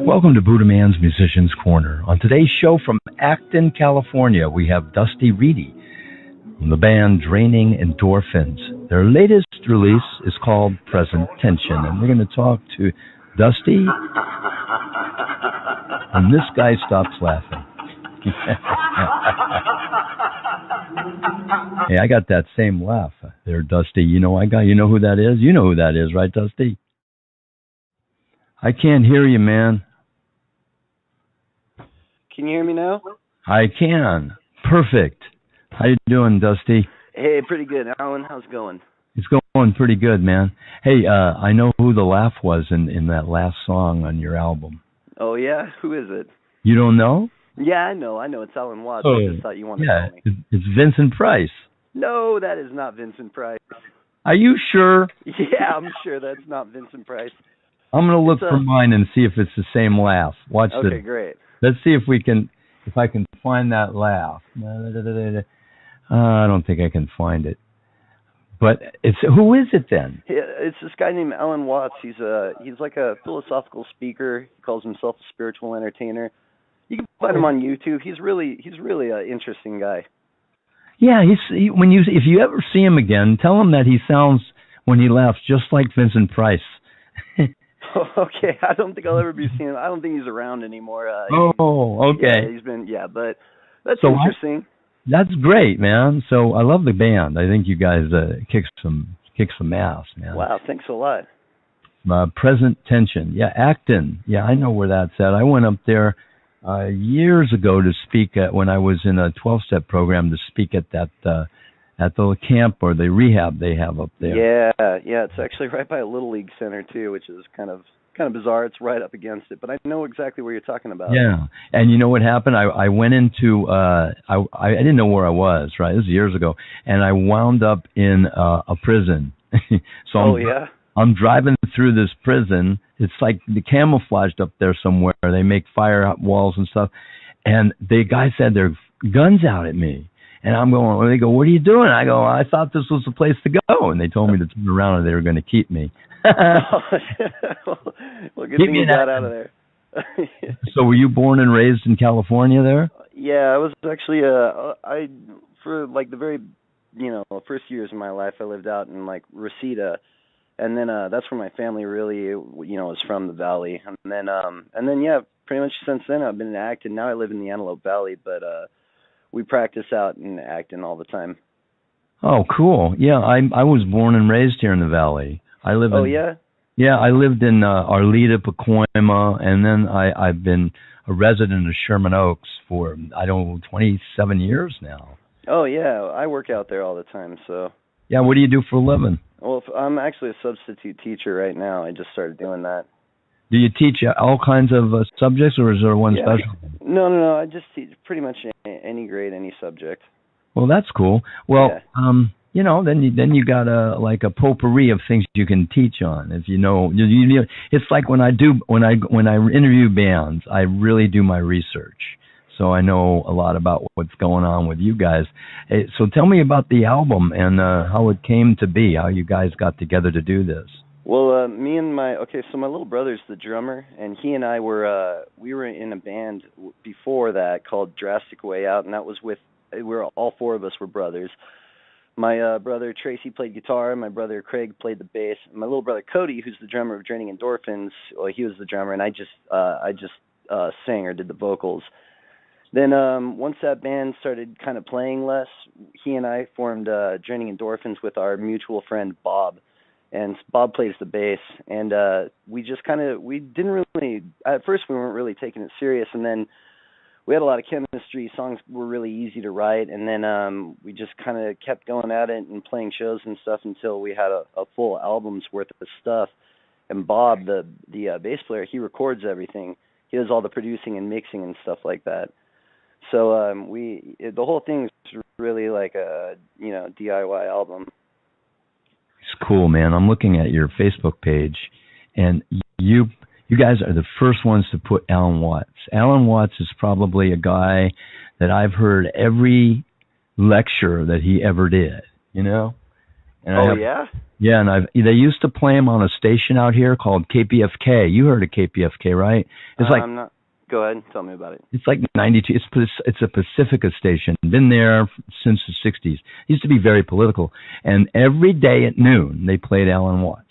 Welcome to Buddhaman's Musicians Corner. On today's show from Acton, California, we have Dusty Reedy from the band Draining Endorphins. Their latest release is called Present Tension, and we're going to talk to Dusty when this guy stops laughing. Hey, I got that same laugh there, Dusty. You know who that is? You know who that is, right, Dusty? I can't hear you, man. Can you hear me now? I can. Perfect. How you doing, Dusty? Hey, pretty good. Alan, how's it going? It's going pretty good, man. Hey, I know who the laugh was in that last song on your album. Oh, yeah? Who is it? You don't know? Yeah, I know. It's Alan Watts. Oh, I just thought you wanted to tell me. It's Vincent Price. No, that is not Vincent Price. Are you sure? Yeah, I'm sure that's not Vincent Price. I'm going to look for mine and see if it's the same laugh. Watch this. Okay, great. Let's see if I can find that laugh. I don't think I can find it. But who is it then? It's this guy named Alan Watts. He's like a philosophical speaker. He calls himself a spiritual entertainer. You can find him on YouTube. He's really an interesting guy. Yeah, if you ever see him again, tell him that he sounds when he laughs just like Vincent Price. Okay, I don't think I'll ever be seeing him. I don't think he's around anymore. Okay. Yeah, but that's interesting. That's great, man. So I love the band. I think you guys kick some ass, man. Wow, thanks a lot. Present Tension. Yeah, Acton. Yeah, I know where that's at. I went up there years ago to speak when I was in a 12-step program to speak at that at the camp or the rehab they have up there. Yeah, it's actually right by a Little League center too, which is kind of bizarre. It's right up against it, but I know exactly what you're talking about. Yeah, and you know what happened? I went into I didn't know where I was. Right, this was years ago, and I wound up in a prison. So I'm driving through this prison. It's like the camouflaged up there somewhere. They make fire walls and stuff, and the guy said their guns out at me. And I'm going, they go, what are you doing? I go, I thought this was the place to go. And they told me to turn around and they were going to keep me. Well, good thing you got out of there. So were you born and raised in California there? Yeah, I was actually, for like the very, first years of my life, I lived out in like Reseda. And then that's where my family really, was from, the valley. And then, yeah, pretty much since then I've been in Acton. Now I live in the Antelope Valley, but we practice out in Acton all the time. Oh, cool. Yeah, I was born and raised here in the valley. I lived in Arleta, Pacoima, and then I've been a resident of Sherman Oaks for 27 years now. Oh yeah, I work out there all the time. So yeah, what do you do for a living? Well, I'm actually a substitute teacher right now. I just started doing that. Do you teach all kinds of subjects, or is there one special? No. I just teach pretty much any grade, any subject. Well, that's cool. Well, then you got a potpourri of things you can teach on. If it's like when I interview bands, I really do my research, so I know a lot about what's going on with you guys. So tell me about the album and how it came to be, how you guys got together to do this. Well, so my little brother's the drummer, and he and I we were in a band before that called Drastic Way Out, and that was all four of us were brothers. My brother Tracy played guitar, my brother Craig played the bass, and my little brother Cody, who's the drummer of Draining Endorphins, well, he was the drummer, and I just sang or did the vocals. Then once that band started kind of playing less, he and I formed Draining Endorphins with our mutual friend Bob. And Bob plays the bass, and we didn't really, at first we weren't really taking it serious, and then we had a lot of chemistry, songs were really easy to write, and then we just kind of kept going at it and playing shows and stuff until we had a full album's worth of stuff. And Bob, the bass player, he records everything. He does all the producing and mixing and stuff like that. So the whole thing's really like a DIY album. It's cool, man. I'm looking at your Facebook page, and you guys are the first ones to put Alan Watts. Alan Watts is probably a guy that I've heard every lecture that he ever did, And Yeah, and they used to play him on a station out here called KPFK. You heard of KPFK, right? It's like Go ahead, tell me about it. It's like 92. It's a Pacifica station. Been there since the 60s. Used to be very political, and every day at noon they played Alan Watts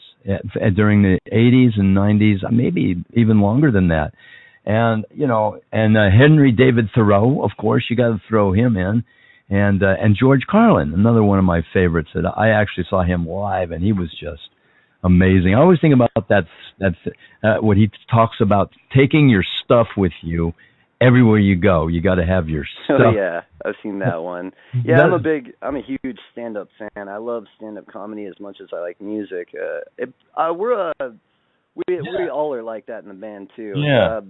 during the 80s and 90s, maybe even longer than that. And Henry David Thoreau, of course, you got to throw him in. And George Carlin, another one of my favorites. That I actually saw him live, and he was just amazing. I always think about that when he talks about taking your stuff with you everywhere you go. You got to have your stuff. Oh yeah, I've seen that one. Yeah, I'm a huge stand-up fan. I love stand-up comedy as much as I like music. We all are like that in the band too. Yeah.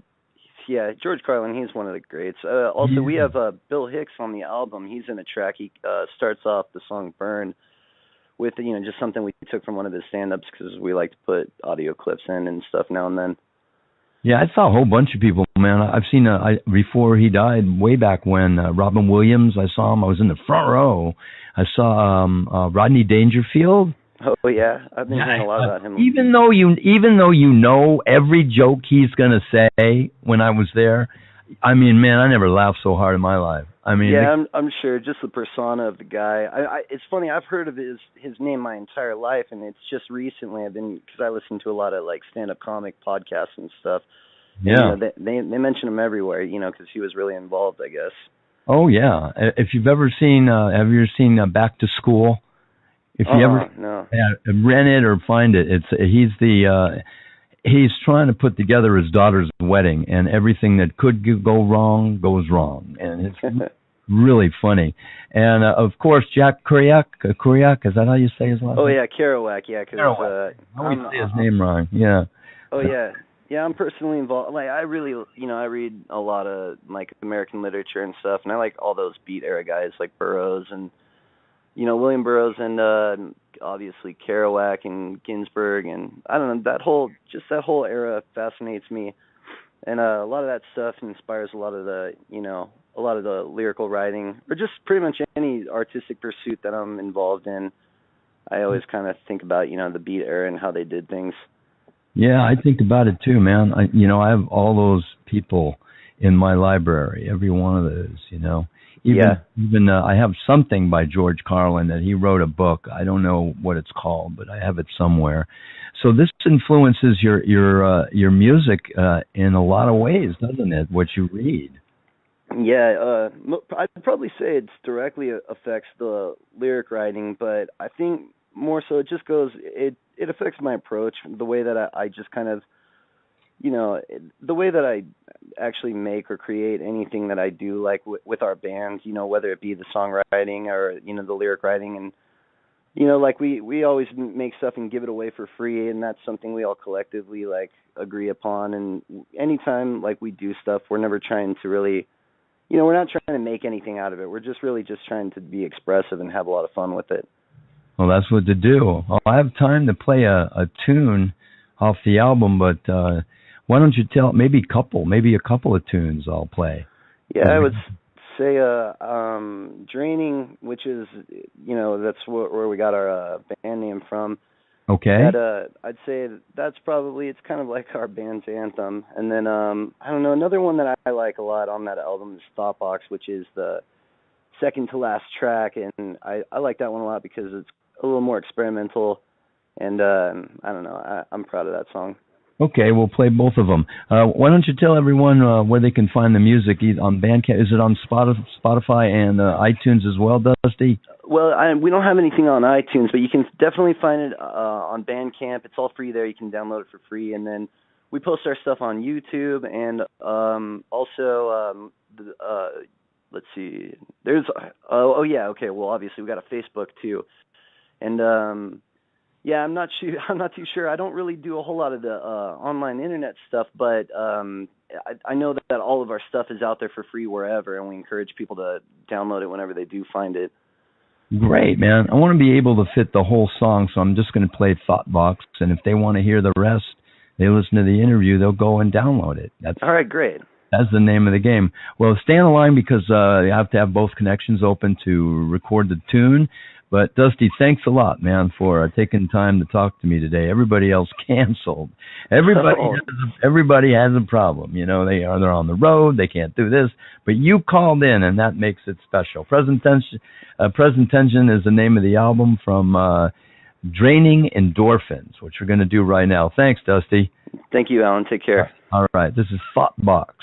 Yeah, George Carlin, he's one of the greats. Also, we have Bill Hicks on the album. He's in a track. He starts off the song "Burn" with just something we took from one of his stand-ups, because we like to put audio clips in and stuff now and then. Yeah, I saw a whole bunch of people, man. I've seen before he died, way back when, Robin Williams. I saw him. I was in the front row. I saw Rodney Dangerfield. Oh yeah, I've been hearing a lot about him. Even though you know every joke he's gonna say when I was there, I mean, man, I never laughed so hard in my life. I mean, yeah, I'm sure. Just the persona of the guy. It's funny. I've heard of his name my entire life, and it's just recently because I listen to a lot of like stand-up comic podcasts and stuff. Yeah, and, they mention him everywhere, because he was really involved, I guess. Oh yeah. If you've ever seen, have you ever seen Back to School? If you ever rent it or find it, he's trying to put together his daughter's wedding, and everything that could go wrong goes wrong, and it's really funny. And of course, Jack Kerouac, is that how you say his last name? Oh yeah, Kerouac. Yeah, Kerouac. I always say his name wrong. Yeah. Oh yeah. Yeah, I'm personally involved. Like, I really, I read a lot of like American literature and stuff, and I like all those beat era guys like Burroughs and William Burroughs, and obviously Kerouac and Ginsberg, and I don't know, that whole era fascinates me, and a lot of that stuff inspires a lot of the lyrical writing, or just pretty much any artistic pursuit that I'm involved in. I always kind of think about the beat era and how they did things. Yeah, I think about it too, man. I have all those people in my library, every one of those, Even I have something by George Carlin that he wrote a book. I don't know what it's called, but I have it somewhere. So this influences your music in a lot of ways, doesn't it? What you read. Yeah, I'd probably say it directly affects the lyric writing, but I think more so it just goes. It affects my approach, the way that I just kind of, the way that I actually make or create anything that I do, like with our band, whether it be the songwriting or, the lyric writing. And, like we always make stuff and give it away for free, and that's something we all collectively, like, agree upon. And anytime, like, we do stuff, we're never trying to really, we're not trying to make anything out of it. We're just really just trying to be expressive and have a lot of fun with it. Well, that's what to do. I have time to play a tune off the album, but why don't you tell maybe a couple of tunes I'll play? Yeah, I would say Draining, which is, that's where we got our band name from. Okay. I'd say that's probably, it's kind of like our band's anthem. And then, I don't know, another one that I like a lot on that album is Thoughtbox, which is the second to last track. And I like that one a lot because it's a little more experimental. And I don't know, I'm proud of that song. Okay, we'll play both of them. Why don't you tell everyone where they can find the music on Bandcamp? Is it on Spotify and iTunes as well, Dusty? Well, we don't have anything on iTunes, but you can definitely find it on Bandcamp. It's all free there. You can download it for free. And then we post our stuff on YouTube, and also, let's see, there's, okay, well, obviously we got a Facebook too. And, yeah, I'm not too sure. I don't really do a whole lot of the online internet stuff, but I know that all of our stuff is out there for free wherever, and we encourage people to download it whenever they do find it. Great, man. I want to be able to fit the whole song, so I'm just going to play Thoughtbox, and if they want to hear the rest, they listen to the interview, they'll go and download it. All right, great. That's the name of the game. Well, stay on the line because you have to have both connections open to record the tune. But Dusty, thanks a lot, man, for taking time to talk to me today. Everybody else canceled. Everybody has a problem. You know, they're on the road, they can't do this, but you called in, and that makes it special. Present Tension is the name of the album from Draining Endorphins, which we're going to do right now. Thanks, Dusty. Thank you, Alan. Take care. All right. This is Thought Box.